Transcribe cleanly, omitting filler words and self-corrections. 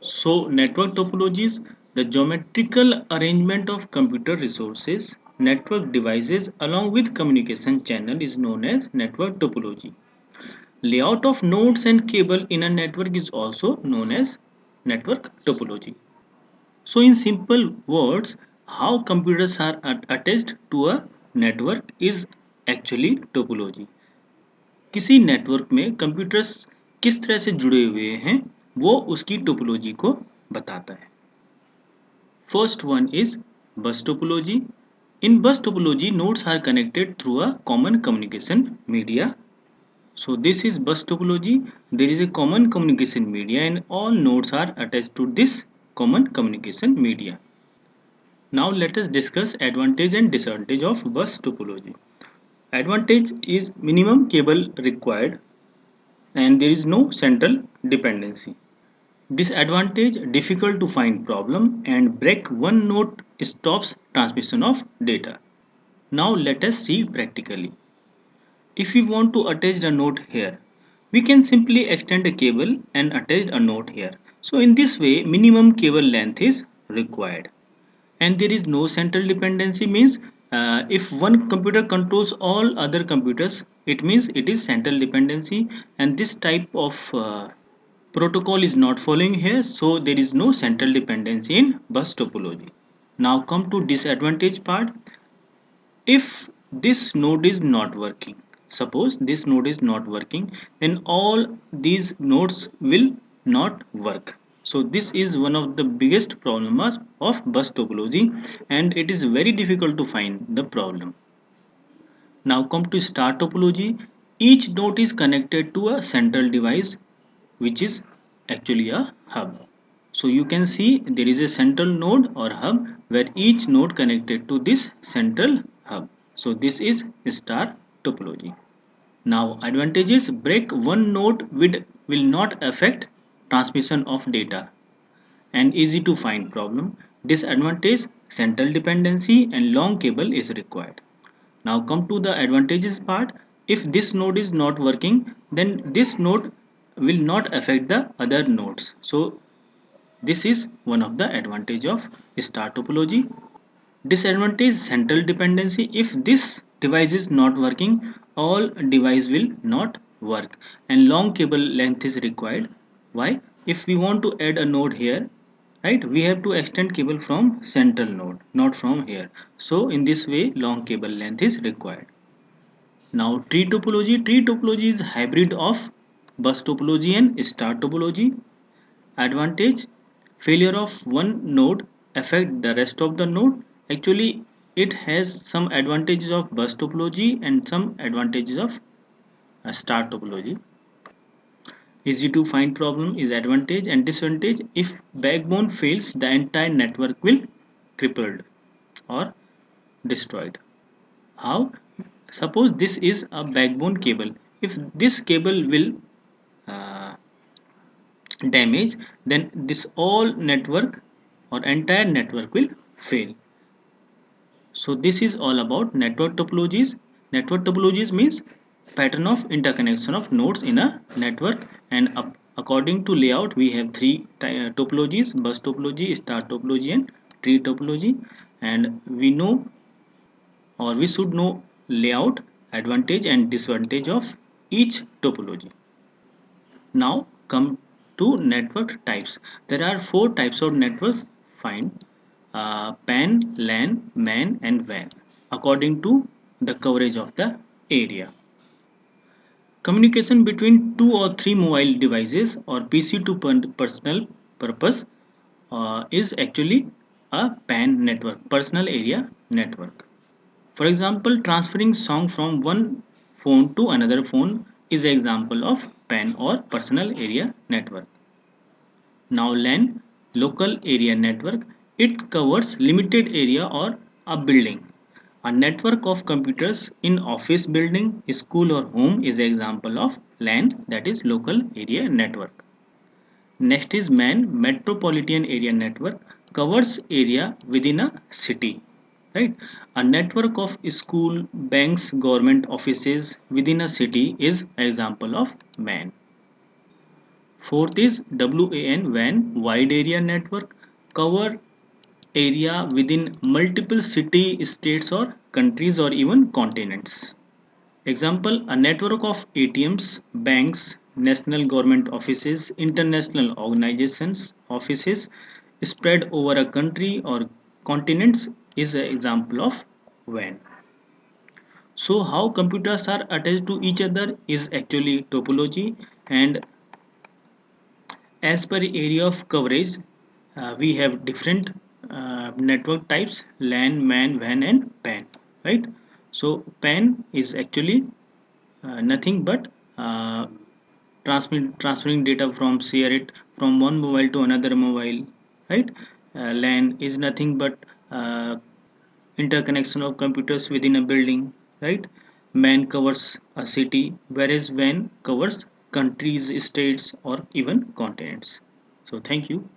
So, network topologies, the geometrical arrangement of computer resources, network devices along with communication channel is known as network topology. Layout of nodes and cable in a network is also known as network topology. So, in simple words, how computers are attached to a network is actually topology. किसी network में computers किस तरह से जुड़े हुए हैं वो उसकी टोपोलॉजी को बताता है. First one is bus topology. In bus topology, nodes are connected through a common communication media. So this is bus topology. There is a common communication media and all nodes are attached to this common communication media. Now let us discuss advantage and disadvantage of bus topology. Advantage is minimum cable required and there is no central dependency. Disadvantage, difficult to find problem and break one node stops transmission of data. Now let us see practically. If we want to attach a node here, we can simply extend a cable and attach a node here. So in this way minimum cable length is required. And there is no central dependency means if one computer controls all other computers, it means it is central dependency, and this type of protocol is not following here, so there is no central dependency in bus topology. Now come to disadvantage part. If this node is not working, suppose this node is not working, then all these nodes will not work. So this is one of the biggest problems of bus topology and it is very difficult to find the problem. Now come to star topology. Each node is connected to a central device which is actually a hub. So you can see there is a central node or hub where each node connected to this central hub. So this is star topology. Now advantages, break one node will not affect transmission of data and easy to find problem. Disadvantage, central dependency and long cable is required. Now come to the advantages part. If this node is not working, then this node will not affect the other nodes. So this is one of the advantage of star topology. Disadvantage, central dependency. If this device is not working, all device will not work and long cable length is required. Why? If we want to add a node here, right, we have to extend cable from central node, not from here. So in this way long cable length is required. Now tree topology is hybrid of bus topology and star topology. Advantage, failure of one node affect the rest of the node. Actually it has some advantages of bus topology and some advantages of star topology. Easy to find problem is advantage, and disadvantage, if backbone fails the entire network will crippled or destroyed. How? Suppose this is a backbone cable. If this cable will uh, damage, then this all network or entire network will fail. So this is all about network topologies. Network topologies means pattern of interconnection of nodes in a network, and according to layout we have three topologies: bus topology, star topology and tree topology. And we know, or we should know, layout, advantage and disadvantage of each topology. Now come to network types. There are four types of networks. Find PAN, LAN, MAN and WAN according to the coverage of the area. Communication between two or three mobile devices or PC to personal purpose is actually a PAN network, personal area network. For example, transferring song from one phone to another phone is an example of PAN or personal area network. Now LAN, local area network, it covers limited area or a building. A network of computers in office building, school or home is an example of LAN, that is local area network. Next is MAN, metropolitan area network, covers area within a city. Right? A network of school, banks, government offices within a city is an example of MAN. Fourth is WAN, WAN, wide area network, cover area within multiple city, states or countries or even continents. Example, a network of ATMs, banks, national government offices, international organizations, offices spread over a country or continents is an example of WAN. So how computers are attached to each other is actually topology, and as per area of coverage, we have different network types: LAN, MAN, WAN, and PAN. Right? So PAN is actually nothing but transferring data from share it from one mobile to another mobile. Right? LAN is nothing but interconnection of computers within a building. Right? MAN covers a city, whereas WAN covers countries, states, or even continents. So thank you.